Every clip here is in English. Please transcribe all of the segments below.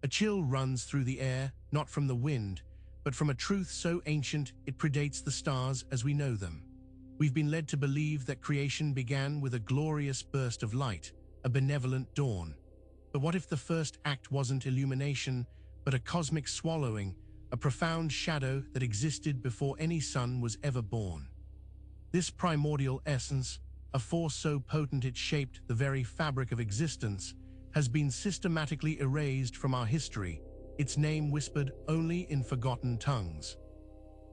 A chill runs through the air, not from the wind, but from a truth so ancient it predates the stars as we know them. We've been led to believe that creation began with a glorious burst of light, a benevolent dawn. But what if the first act wasn't illumination, but a cosmic swallowing, a profound shadow that existed before any sun was ever born? This primordial essence, a force so potent it shaped the very fabric of existence, has been systematically erased from our history, its name whispered only in forgotten tongues.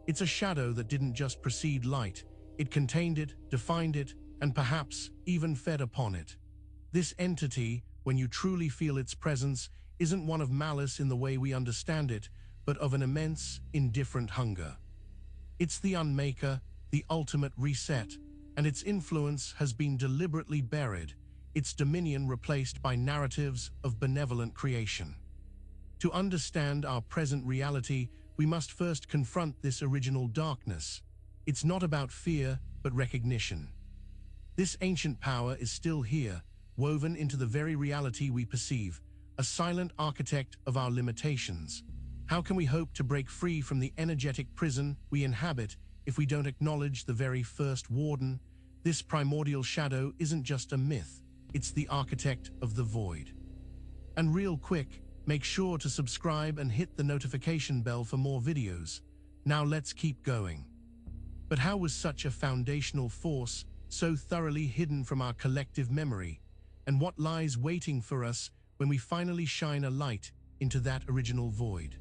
It's a shadow that didn't just precede light, it contained it, defined it, and perhaps even fed upon it. This entity, when you truly feel its presence, isn't one of malice in the way we understand it, but of an immense, indifferent hunger. It's the unmaker, the ultimate reset, and its influence has been deliberately buried, its dominion replaced by narratives of benevolent creation. To understand our present reality, we must first confront this original darkness. It's not about fear, but recognition. This ancient power is still here, woven into the very reality we perceive, a silent architect of our limitations. How can we hope to break free from the energetic prison we inhabit if we don't acknowledge the very first warden? This primordial shadow isn't just a myth, it's the architect of the void. And real quick, make sure to subscribe and hit the notification bell for more videos. Now let's keep going. But how was such a foundational force so thoroughly hidden from our collective memory? And what lies waiting for us when we finally shine a light into that original void?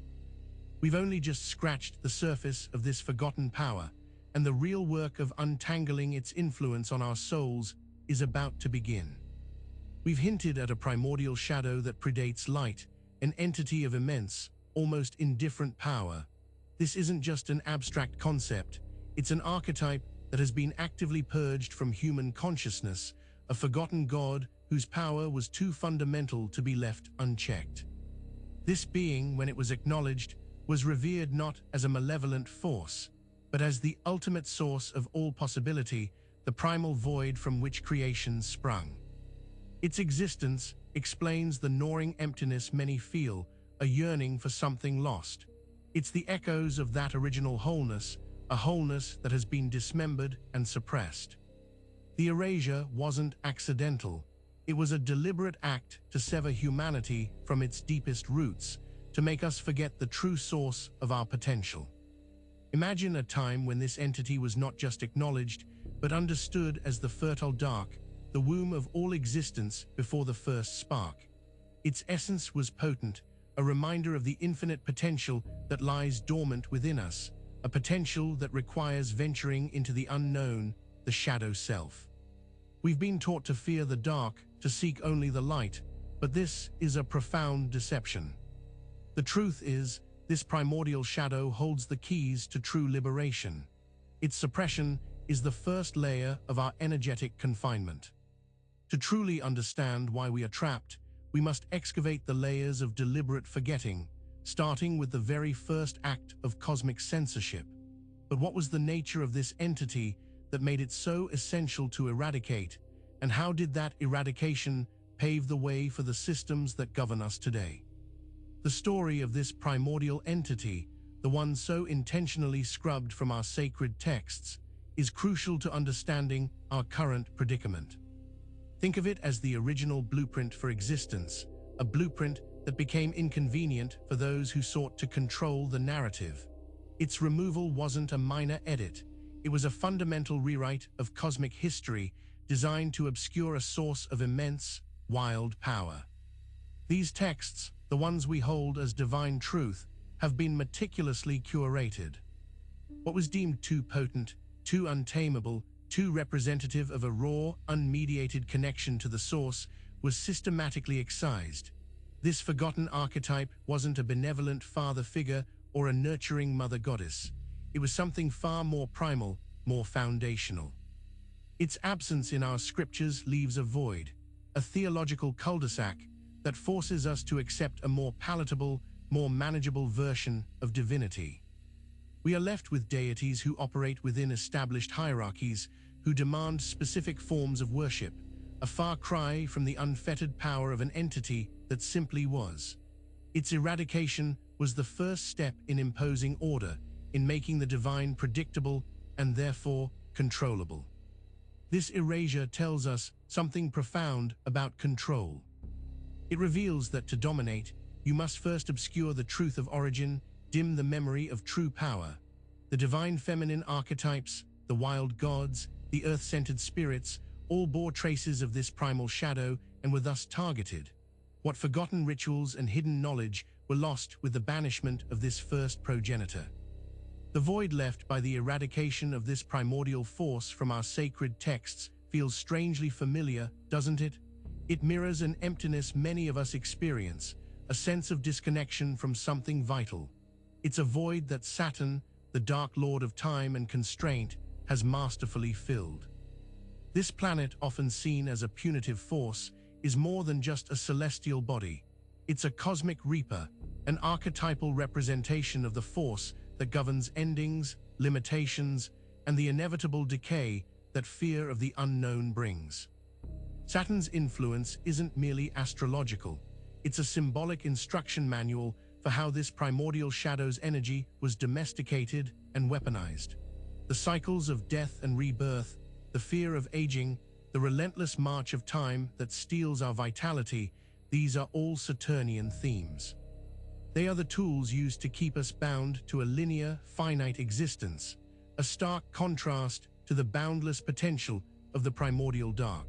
We've only just scratched the surface of this forgotten power, and the real work of untangling its influence on our souls is about to begin. We've hinted at a primordial shadow that predates light, an entity of immense, almost indifferent power. This isn't just an abstract concept, it's an archetype that has been actively purged from human consciousness, a forgotten god whose power was too fundamental to be left unchecked. This being, when it was acknowledged, was revered not as a malevolent force, but as the ultimate source of all possibility, the primal void from which creation sprung. Its existence explains the gnawing emptiness many feel, a yearning for something lost. It's the echoes of that original wholeness, a wholeness that has been dismembered and suppressed. The erasure wasn't accidental. It was a deliberate act to sever humanity from its deepest roots, to make us forget the true source of our potential. Imagine a time when this entity was not just acknowledged, but understood as the fertile dark, the womb of all existence before the first spark. Its essence was potent, a reminder of the infinite potential that lies dormant within us, a potential that requires venturing into the unknown, the shadow self. We've been taught to fear the dark, to seek only the light, but this is a profound deception. The truth is, this primordial shadow holds the keys to true liberation. Its suppression is the first layer of our energetic confinement. To truly understand why we are trapped, we must excavate the layers of deliberate forgetting, starting with the very first act of cosmic censorship. But what was the nature of this entity that made it so essential to eradicate, and how did that eradication pave the way for the systems that govern us today? The story of this primordial entity, the one so intentionally scrubbed from our sacred texts, is crucial to understanding our current predicament. Think of it as the original blueprint for existence, a blueprint that became inconvenient for those who sought to control the narrative. Its removal wasn't a minor edit, it was a fundamental rewrite of cosmic history designed to obscure a source of immense, wild power. These texts, the ones we hold as divine truth, have been meticulously curated. What was deemed too potent, too untamable, too representative of a raw, unmediated connection to the source was systematically excised. This forgotten archetype wasn't a benevolent father figure or a nurturing mother goddess. It was something far more primal, more foundational. Its absence in our scriptures leaves a void, a theological cul-de-sac that forces us to accept a more palatable, more manageable version of divinity. We are left with deities who operate within established hierarchies, who demand specific forms of worship, a far cry from the unfettered power of an entity that simply was. Its eradication was the first step in imposing order, in making the divine predictable and therefore controllable. This erasure tells us something profound about control. It reveals that to dominate, you must first obscure the truth of origin, dim the memory of true power. The divine feminine archetypes, the wild gods, the earth-centered spirits, all bore traces of this primal shadow and were thus targeted. What forgotten rituals and hidden knowledge were lost with the banishment of this first progenitor. The void left by the eradication of this primordial force from our sacred texts feels strangely familiar, doesn't it? It mirrors an emptiness many of us experience, a sense of disconnection from something vital. It's a void that Saturn, the dark lord of time and constraint, has masterfully filled. This planet, often seen as a punitive force, is more than just a celestial body. It's a cosmic reaper, an archetypal representation of the force that governs endings, limitations, and the inevitable decay that fear of the unknown brings. Saturn's influence isn't merely astrological. It's a symbolic instruction manual for how this primordial shadow's energy was domesticated and weaponized. The cycles of death and rebirth, the fear of aging, the relentless march of time that steals our vitality, these are all Saturnian themes. They are the tools used to keep us bound to a linear, finite existence, a stark contrast to the boundless potential of the primordial dark.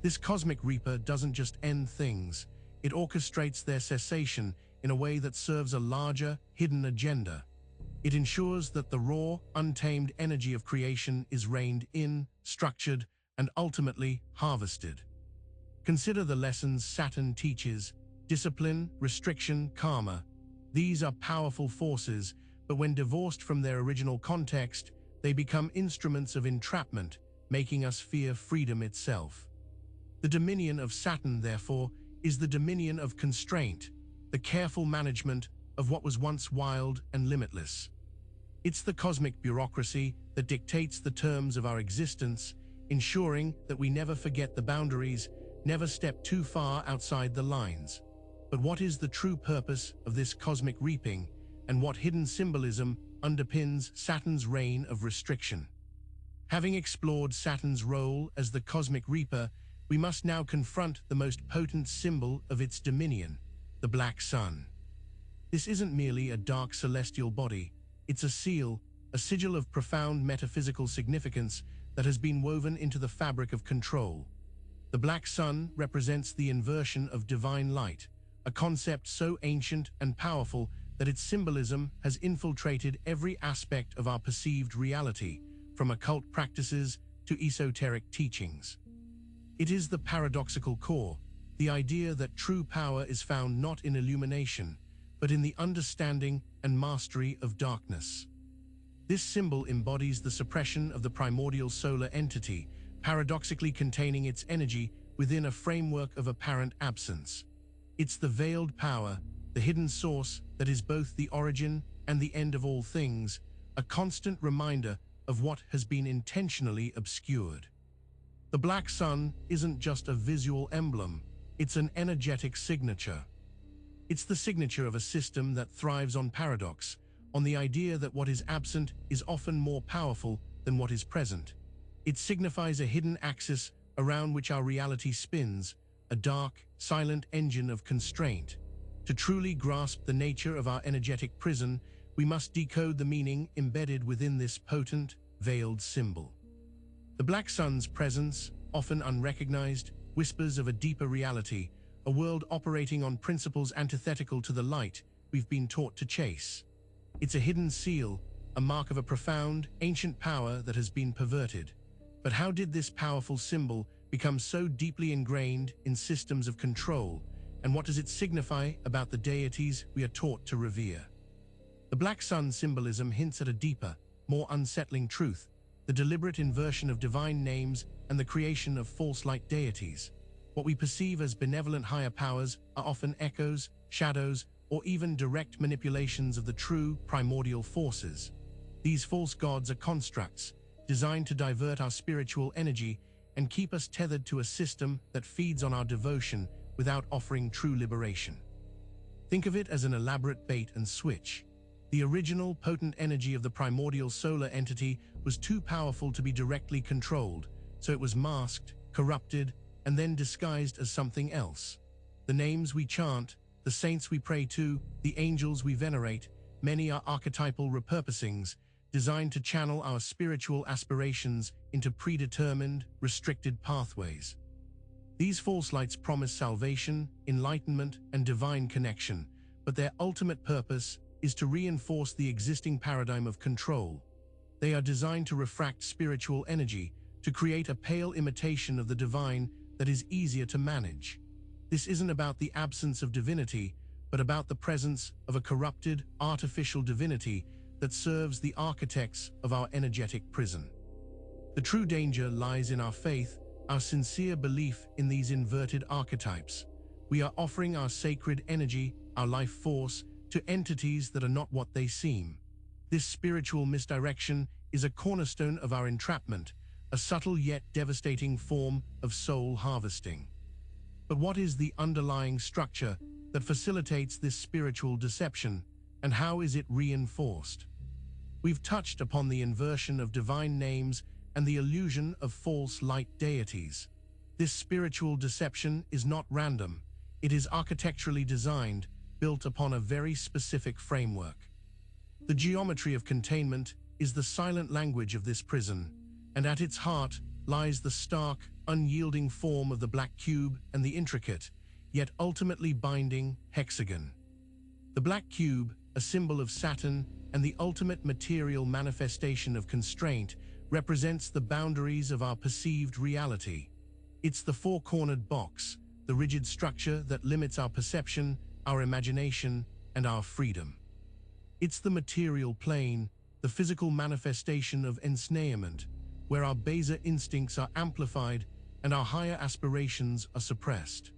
This cosmic reaper doesn't just end things, it orchestrates their cessation in a way that serves a larger, hidden agenda. It ensures that the raw, untamed energy of creation is reined in, structured, and ultimately harvested. Consider the lessons Saturn teaches: discipline, restriction, karma. These are powerful forces, but when divorced from their original context, they become instruments of entrapment, making us fear freedom itself. The dominion of Saturn, therefore, is the dominion of constraint, the careful management of what was once wild and limitless. It's the cosmic bureaucracy that dictates the terms of our existence, ensuring that we never forget the boundaries, never step too far outside the lines. But what is the true purpose of this cosmic reaping, and what hidden symbolism underpins Saturn's reign of restriction? Having explored Saturn's role as the cosmic reaper, we must now confront the most potent symbol of its dominion, the black sun. This isn't merely a dark celestial body, it's a seal, a sigil of profound metaphysical significance that has been woven into the fabric of control. The black sun represents the inversion of divine light, a concept so ancient and powerful that its symbolism has infiltrated every aspect of our perceived reality, from occult practices to esoteric teachings. It is the paradoxical core, the idea that true power is found not in illumination, but in the understanding and mastery of darkness. This symbol embodies the suppression of the primordial solar entity, paradoxically containing its energy within a framework of apparent absence. It's the veiled power, the hidden source that is both the origin and the end of all things, a constant reminder of what has been intentionally obscured. The black sun isn't just a visual emblem, it's an energetic signature. It's the signature of a system that thrives on paradox, on the idea that what is absent is often more powerful than what is present. It signifies a hidden axis around which our reality spins, a dark, silent engine of constraint. To truly grasp the nature of our energetic prison, we must decode the meaning embedded within this potent, veiled symbol. The black sun's presence, often unrecognized, whispers of a deeper reality, a world operating on principles antithetical to the light we've been taught to chase. It's a hidden seal, a mark of a profound, ancient power that has been perverted. But how did this powerful symbol become so deeply ingrained in systems of control, and what does it signify about the deities we are taught to revere? The black sun symbolism hints at a deeper, more unsettling truth, the deliberate inversion of divine names and the creation of false light deities. What we perceive as benevolent higher powers are often echoes, shadows, or even direct manipulations of the true, primordial forces. These false gods are constructs, designed to divert our spiritual energy and keep us tethered to a system that feeds on our devotion without offering true liberation. Think of it as an elaborate bait and switch. The original potent energy of the primordial solar entity was too powerful to be directly controlled, so it was masked, corrupted, and then disguised as something else. The names we chant, the saints we pray to, the angels we venerate, many are archetypal repurposings designed to channel our spiritual aspirations into predetermined, restricted pathways. These false lights promise salvation, enlightenment, and divine connection, but their ultimate purpose is to reinforce the existing paradigm of control. They are designed to refract spiritual energy, to create a pale imitation of the divine that is easier to manage. This isn't about the absence of divinity, but about the presence of a corrupted, artificial divinity that serves the architects of our energetic prison. The true danger lies in our faith, our sincere belief in these inverted archetypes. We are offering our sacred energy, our life force, to entities that are not what they seem. This spiritual misdirection is a cornerstone of our entrapment, a subtle yet devastating form of soul harvesting. But what is the underlying structure that facilitates this spiritual deception, and how is it reinforced? We've touched upon the inversion of divine names and the illusion of false light deities. This spiritual deception is not random. It is architecturally designed, built upon a very specific framework. The geometry of containment is the silent language of this prison, and at its heart lies the stark, unyielding form of the black cube and the intricate, yet ultimately binding, hexagon. The black cube, a symbol of Saturn and the ultimate material manifestation of constraint, represents the boundaries of our perceived reality. It's the four-cornered box, the rigid structure that limits our perception, our imagination, and our freedom. It's the material plane, the physical manifestation of ensnarement, where our baser instincts are amplified and our higher aspirations are suppressed.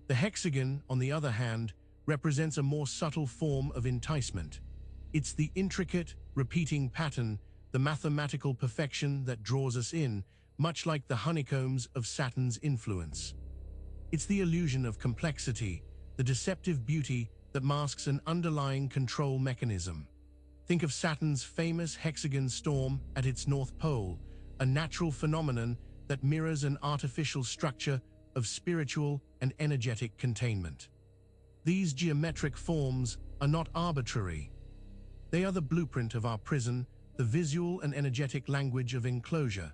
The hexagon, on the other hand, represents a more subtle form of enticement. It's the intricate, repeating pattern, the mathematical perfection that draws us in, much like the honeycombs of Saturn's influence. It's the illusion of complexity, the deceptive beauty that masks an underlying control mechanism. Think of Saturn's famous hexagon storm at its North Pole, a natural phenomenon that mirrors an artificial structure of spiritual and energetic containment. These geometric forms are not arbitrary. They are the blueprint of our prison, the visual and energetic language of enclosure.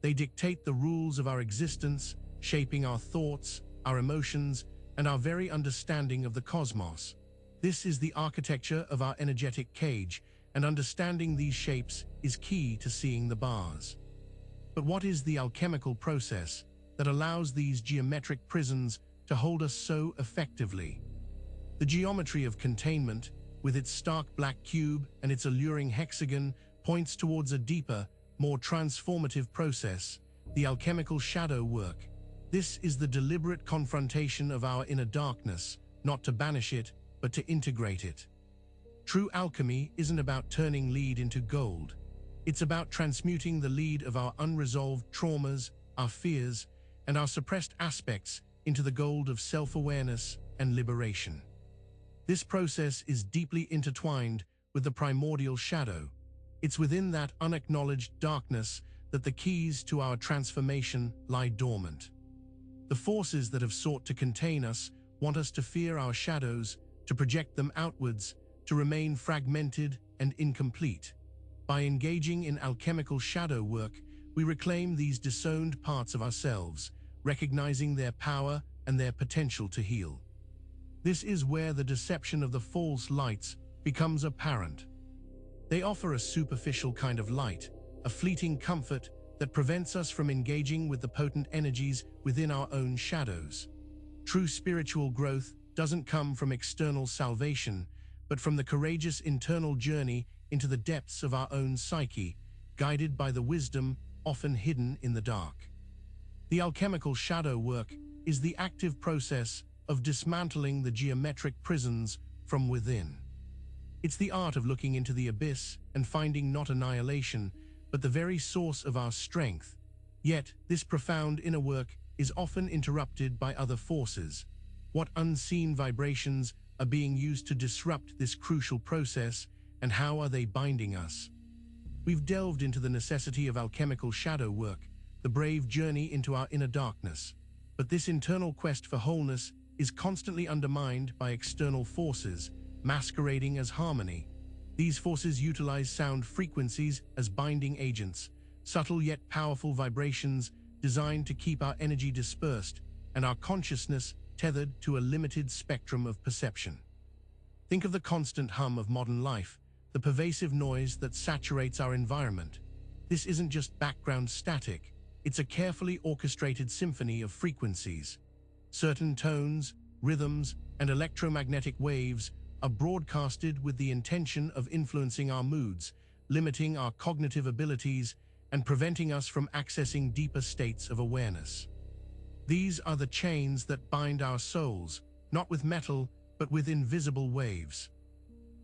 They dictate the rules of our existence, shaping our thoughts, our emotions, and our very understanding of the cosmos. This is the architecture of our energetic cage, and understanding these shapes is key to seeing the bars. But what is the alchemical process that allows these geometric prisons to hold us so effectively? The geometry of containment, with its stark black cube and its alluring hexagon, points towards a deeper, more transformative process, the alchemical shadow work. This is the deliberate confrontation of our inner darkness, not to banish it, but to integrate it. True alchemy isn't about turning lead into gold. It's about transmuting the lead of our unresolved traumas, our fears, and our suppressed aspects into the gold of self-awareness and liberation. This process is deeply intertwined with the primordial shadow. It's within that unacknowledged darkness that the keys to our transformation lie dormant. The forces that have sought to contain us want us to fear our shadows, to project them outwards, to remain fragmented and incomplete. By engaging in alchemical shadow work, we reclaim these disowned parts of ourselves, recognizing their power and their potential to heal. This is where the deception of the false lights becomes apparent. They offer a superficial kind of light, a fleeting comfort that prevents us from engaging with the potent energies within our own shadows. True spiritual growth doesn't come from external salvation, but from the courageous internal journey into the depths of our own psyche, guided by the wisdom often hidden in the dark. The alchemical shadow work is the active process of dismantling the geometric prisons from within. It's the art of looking into the abyss and finding not annihilation, but the very source of our strength. Yet, this profound inner work is often interrupted by other forces. What unseen vibrations are being used to disrupt this crucial process, and how are they binding us? We've delved into the necessity of alchemical shadow work, the brave journey into our inner darkness. But this internal quest for wholeness is constantly undermined by external forces, masquerading as harmony. These forces utilize sound frequencies as binding agents, subtle yet powerful vibrations designed to keep our energy dispersed and our consciousness tethered to a limited spectrum of perception. Think of the constant hum of modern life, the pervasive noise that saturates our environment. This isn't just background static, it's a carefully orchestrated symphony of frequencies. Certain tones, rhythms, and electromagnetic waves are broadcasted with the intention of influencing our moods, limiting our cognitive abilities, and preventing us from accessing deeper states of awareness. These are the chains that bind our souls, not with metal, but with invisible waves.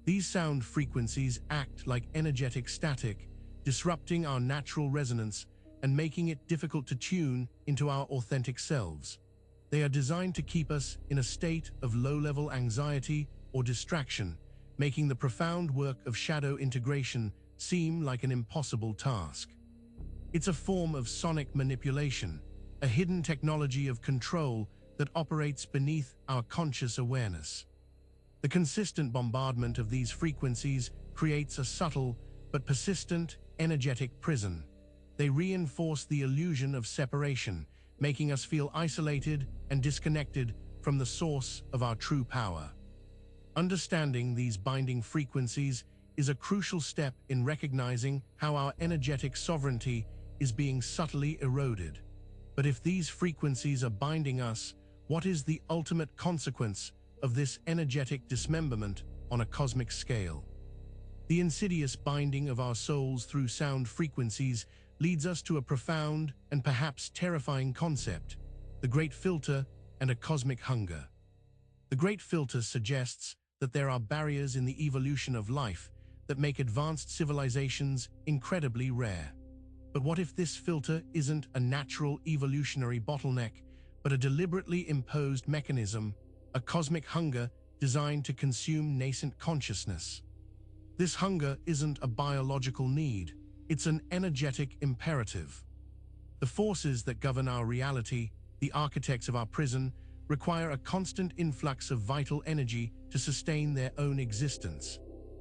These sound frequencies act like energetic static, disrupting our natural resonance and making it difficult to tune into our authentic selves. They are designed to keep us in a state of low-level anxiety or distraction, making the profound work of shadow integration seem like an impossible task. It's a form of sonic manipulation, a hidden technology of control that operates beneath our conscious awareness. The consistent bombardment of these frequencies creates a subtle but persistent energetic prison. They reinforce the illusion of separation, making us feel isolated and disconnected from the source of our true power. Understanding these binding frequencies is a crucial step in recognizing how our energetic sovereignty is being subtly eroded. But if these frequencies are binding us, what is the ultimate consequence of this energetic dismemberment on a cosmic scale? The insidious binding of our souls through sound frequencies leads us to a profound and perhaps terrifying concept: the Great Filter and a cosmic hunger. The Great Filter suggests that there are barriers in the evolution of life that make advanced civilizations incredibly rare. But what if this filter isn't a natural evolutionary bottleneck, but a deliberately imposed mechanism, a cosmic hunger designed to consume nascent consciousness? This hunger isn't a biological need, it's an energetic imperative. The forces that govern our reality, the architects of our prison, require a constant influx of vital energy to sustain their own existence.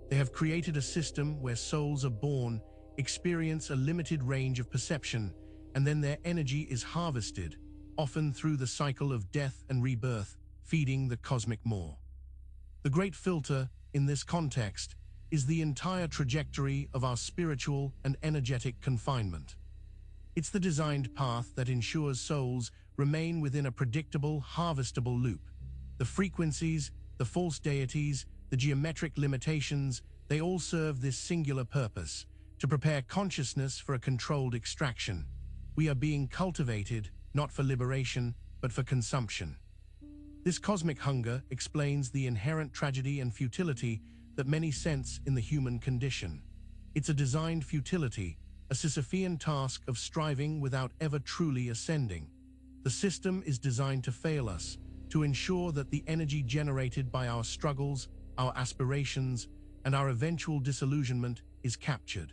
They have created a system where souls are born, experience a limited range of perception, and then their energy is harvested, often through the cycle of death and rebirth, feeding the cosmic maw. The Great Filter, in this context, is the entire trajectory of our spiritual and energetic confinement. It's the designed path that ensures souls remain within a predictable, harvestable loop. The frequencies, the false deities, the geometric limitations, they all serve this singular purpose: to prepare consciousness for a controlled extraction. We are being cultivated, not for liberation, but for consumption. This cosmic hunger explains the inherent tragedy and futility that many sense in the human condition. It's a designed futility, a Sisyphean task of striving without ever truly ascending. The system is designed to fail us, to ensure that the energy generated by our struggles, our aspirations, and our eventual disillusionment is captured.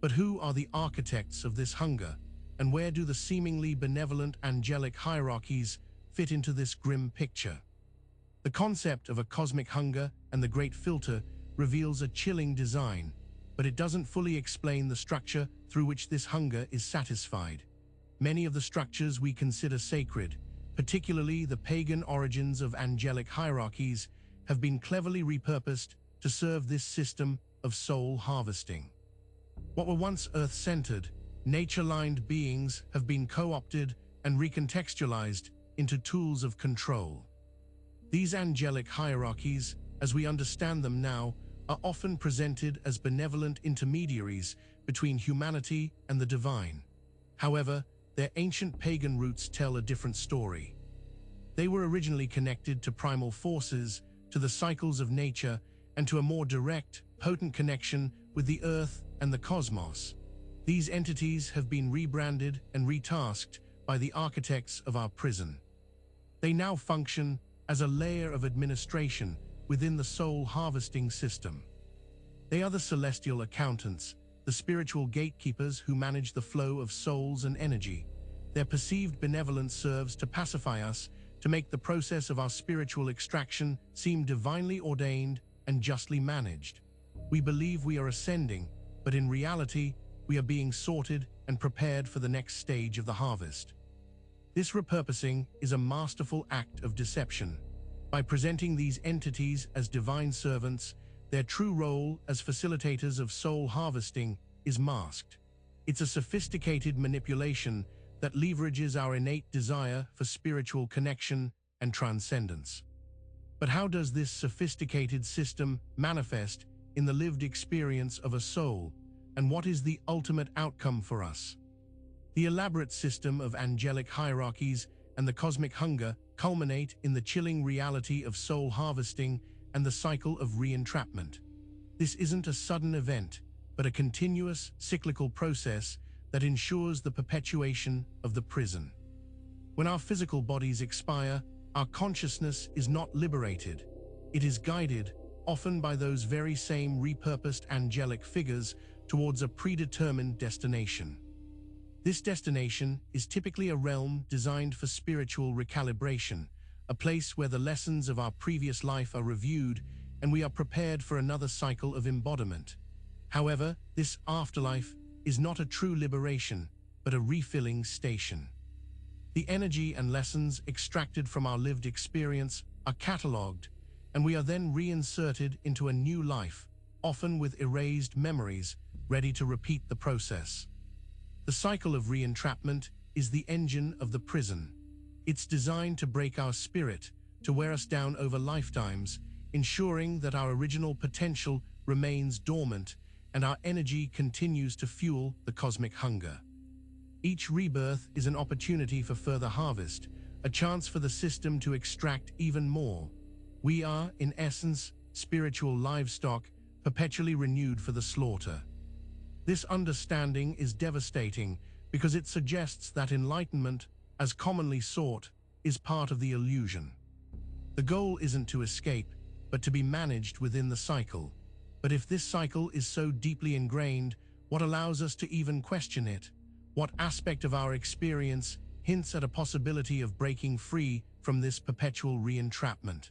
But who are the architects of this hunger, and where do the seemingly benevolent angelic hierarchies fit into this grim picture? The concept of a cosmic hunger and the Great Filter reveals a chilling design, but it doesn't fully explain the structure through which this hunger is satisfied. Many of the structures we consider sacred, particularly the pagan origins of angelic hierarchies, have been cleverly repurposed to serve this system of soul harvesting. What were once earth-centered, nature-lined beings have been co-opted and recontextualized into tools of control. These angelic hierarchies, as we understand them now, are often presented as benevolent intermediaries between humanity and the divine. However, their ancient pagan roots tell a different story. They were originally connected to primal forces, to the cycles of nature, and to a more direct, potent connection with the earth and the cosmos. These entities have been rebranded and retasked by the architects of our prison. They now function as a layer of administration within the soul harvesting system. They are the celestial accountants, the spiritual gatekeepers who manage the flow of souls and energy. Their perceived benevolence serves to pacify us, to make the process of our spiritual extraction seem divinely ordained and justly managed. We believe we are ascending, but in reality, we are being sorted and prepared for the next stage of the harvest. This repurposing is a masterful act of deception. By presenting these entities as divine servants, their true role as facilitators of soul harvesting is masked. It's a sophisticated manipulation that leverages our innate desire for spiritual connection and transcendence. But how does this sophisticated system manifest in the lived experience of a soul, and what is the ultimate outcome for us? The elaborate system of angelic hierarchies and the cosmic hunger culminate in the chilling reality of soul harvesting and the cycle of re-entrapment. This isn't a sudden event, but a continuous, cyclical process that ensures the perpetuation of the prison. When our physical bodies expire, our consciousness is not liberated. It is guided, often by those very same repurposed angelic figures, towards a predetermined destination. This destination is typically a realm designed for spiritual recalibration, a place where the lessons of our previous life are reviewed and we are prepared for another cycle of embodiment. However, this afterlife is not a true liberation, but a refilling station. The energy and lessons extracted from our lived experience are catalogued, and we are then reinserted into a new life, often with erased memories, ready to repeat the process. The cycle of re-entrapment is the engine of the prison. It's designed to break our spirit, to wear us down over lifetimes, ensuring that our original potential remains dormant and our energy continues to fuel the cosmic hunger. Each rebirth is an opportunity for further harvest, a chance for the system to extract even more. We are, in essence, spiritual livestock, perpetually renewed for the slaughter. This understanding is devastating because it suggests that enlightenment, as commonly sought, is part of the illusion. The goal isn't to escape, but to be managed within the cycle. But if this cycle is so deeply ingrained, what allows us to even question it? What aspect of our experience hints at a possibility of breaking free from this perpetual re-entrapment?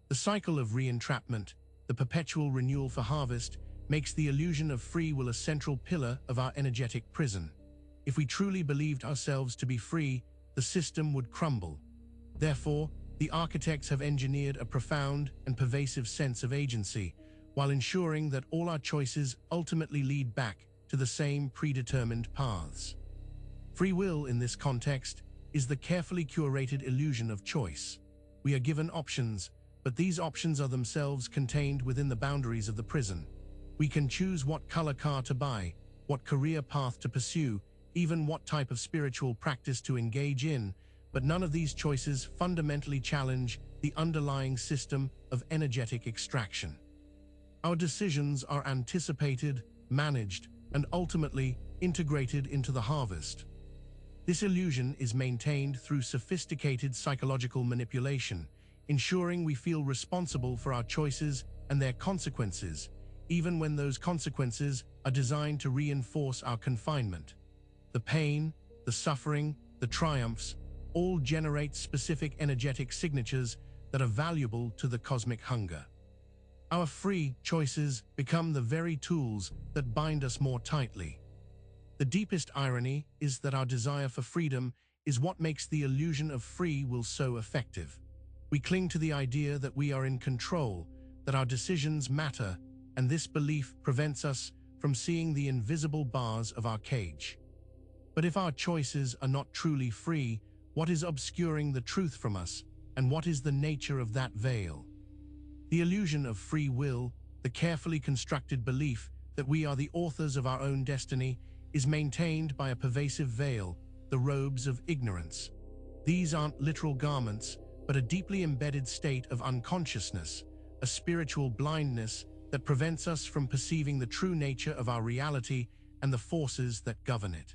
The cycle of re-entrapment, the perpetual renewal for harvest, makes the illusion of free will a central pillar of our energetic prison. If we truly believed ourselves to be free, the system would crumble. Therefore, the architects have engineered a profound and pervasive sense of agency, while ensuring that all our choices ultimately lead back to the same predetermined paths. Free will, in this context, is the carefully curated illusion of choice. We are given options, but these options are themselves contained within the boundaries of the prison. We can choose what color car to buy, what career path to pursue, even what type of spiritual practice to engage in, but none of these choices fundamentally challenge the underlying system of energetic extraction. Our decisions are anticipated, managed, and ultimately integrated into the harvest. This illusion is maintained through sophisticated psychological manipulation, ensuring we feel responsible for our choices and their consequences, even when those consequences are designed to reinforce our confinement. The pain, the suffering, the triumphs all generate specific energetic signatures that are valuable to the cosmic hunger. Our free choices become the very tools that bind us more tightly. The deepest irony is that our desire for freedom is what makes the illusion of free will so effective. We cling to the idea that we are in control, that our decisions matter, and this belief prevents us from seeing the invisible bars of our cage. But if our choices are not truly free, what is obscuring the truth from us, and what is the nature of that veil? The illusion of free will, the carefully constructed belief that we are the authors of our own destiny, is maintained by a pervasive veil, the robes of ignorance. These aren't literal garments, but a deeply embedded state of unconsciousness, a spiritual blindness that prevents us from perceiving the true nature of our reality and the forces that govern it.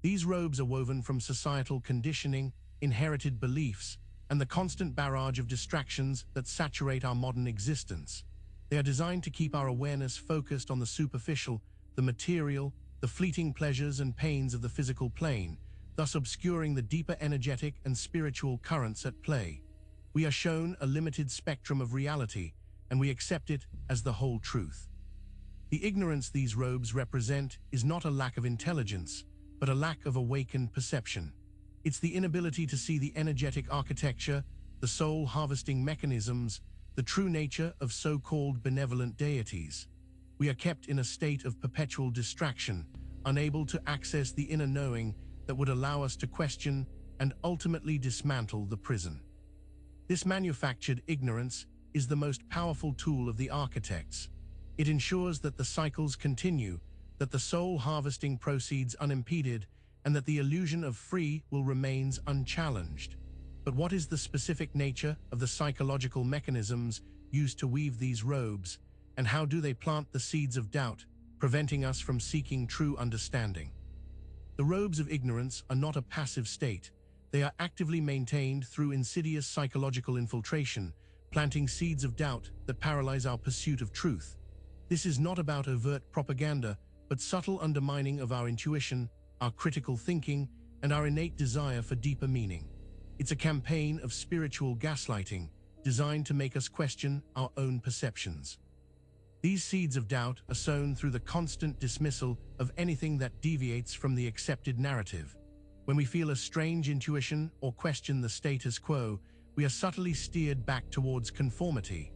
These robes are woven from societal conditioning, inherited beliefs, and the constant barrage of distractions that saturate our modern existence. They are designed to keep our awareness focused on the superficial, the material, the fleeting pleasures and pains of the physical plane, thus obscuring the deeper energetic and spiritual currents at play. We are shown a limited spectrum of reality, and we accept it as the whole truth. The ignorance these robes represent is not a lack of intelligence, but a lack of awakened perception. It's the inability to see the energetic architecture, the soul-harvesting mechanisms, the true nature of so-called benevolent deities. We are kept in a state of perpetual distraction, unable to access the inner knowing that would allow us to question and ultimately dismantle the prison. This manufactured ignorance is the most powerful tool of the architects. It ensures that the cycles continue, that the soul harvesting proceeds unimpeded, and that the illusion of free will remains unchallenged. But what is the specific nature of the psychological mechanisms used to weave these robes, and how do they plant the seeds of doubt, preventing us from seeking true understanding? The robes of ignorance are not a passive state. They are actively maintained through insidious psychological infiltration, planting seeds of doubt that paralyze our pursuit of truth. This is not about overt propaganda, but subtle undermining of our intuition, our critical thinking, and our innate desire for deeper meaning. It's a campaign of spiritual gaslighting, designed to make us question our own perceptions. These seeds of doubt are sown through the constant dismissal of anything that deviates from the accepted narrative. When we feel a strange intuition or question the status quo, we are subtly steered back towards conformity.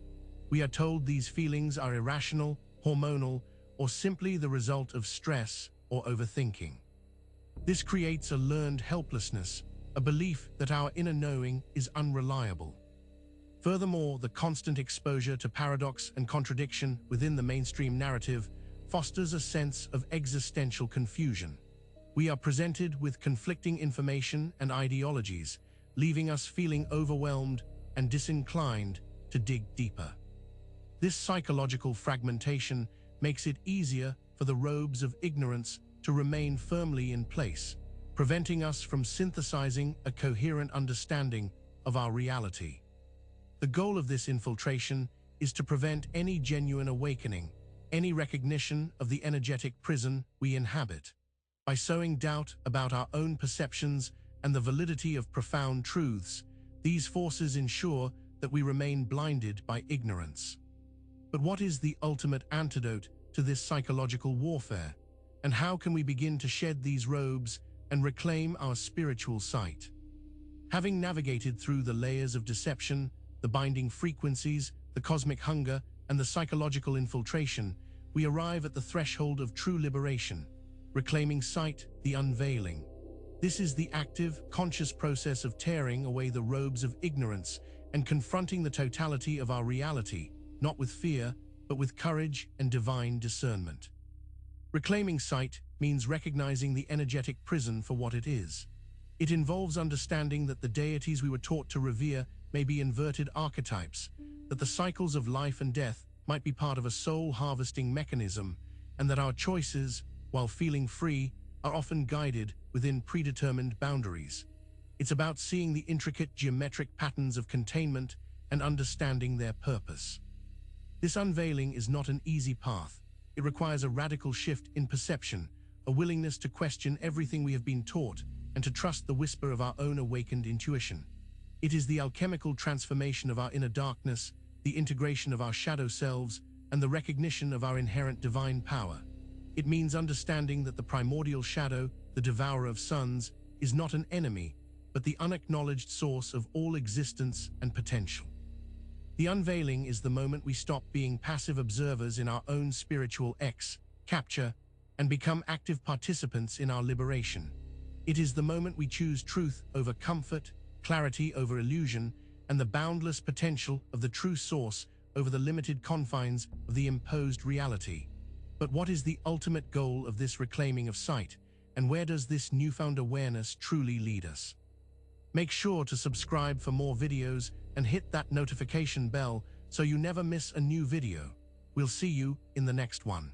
We are told these feelings are irrational, hormonal, or simply the result of stress or overthinking. This creates a learned helplessness, a belief that our inner knowing is unreliable. Furthermore, the constant exposure to paradox and contradiction within the mainstream narrative fosters a sense of existential confusion. We are presented with conflicting information and ideologies, leaving us feeling overwhelmed and disinclined to dig deeper. This psychological fragmentation makes it easier for the robes of ignorance to remain firmly in place, preventing us from synthesizing a coherent understanding of our reality. The goal of this infiltration is to prevent any genuine awakening, any recognition of the energetic prison we inhabit. By sowing doubt about our own perceptions and the validity of profound truths, these forces ensure that we remain blinded by ignorance. But what is the ultimate antidote to this psychological warfare? And how can we begin to shed these robes and reclaim our spiritual sight? Having navigated through the layers of deception, the binding frequencies, the cosmic hunger, and the psychological infiltration, we arrive at the threshold of true liberation, reclaiming sight, the unveiling. This is the active, conscious process of tearing away the robes of ignorance and confronting the totality of our reality, not with fear, but with courage and divine discernment. Reclaiming sight means recognizing the energetic prison for what it is. It involves understanding that the deities we were taught to revere may be inverted archetypes, that the cycles of life and death might be part of a soul-harvesting mechanism, and that our choices, while feeling free, are often guided within predetermined boundaries. It's about seeing the intricate geometric patterns of containment and understanding their purpose. This unveiling is not an easy path. It requires a radical shift in perception, a willingness to question everything we have been taught, and to trust the whisper of our own awakened intuition. It is the alchemical transformation of our inner darkness, the integration of our shadow selves, and the recognition of our inherent divine power. It means understanding that the primordial shadow, the devourer of suns, is not an enemy, but the unacknowledged source of all existence and potential. The unveiling is the moment we stop being passive observers in our own spiritual capture and become active participants in our liberation. It is the moment we choose truth over comfort, clarity over illusion, and the boundless potential of the true source over the limited confines of the imposed reality. But what is the ultimate goal of this reclaiming of sight, and where does this newfound awareness truly lead us? Make sure to subscribe for more videos and hit that notification bell so you never miss a new video. We'll see you in the next one.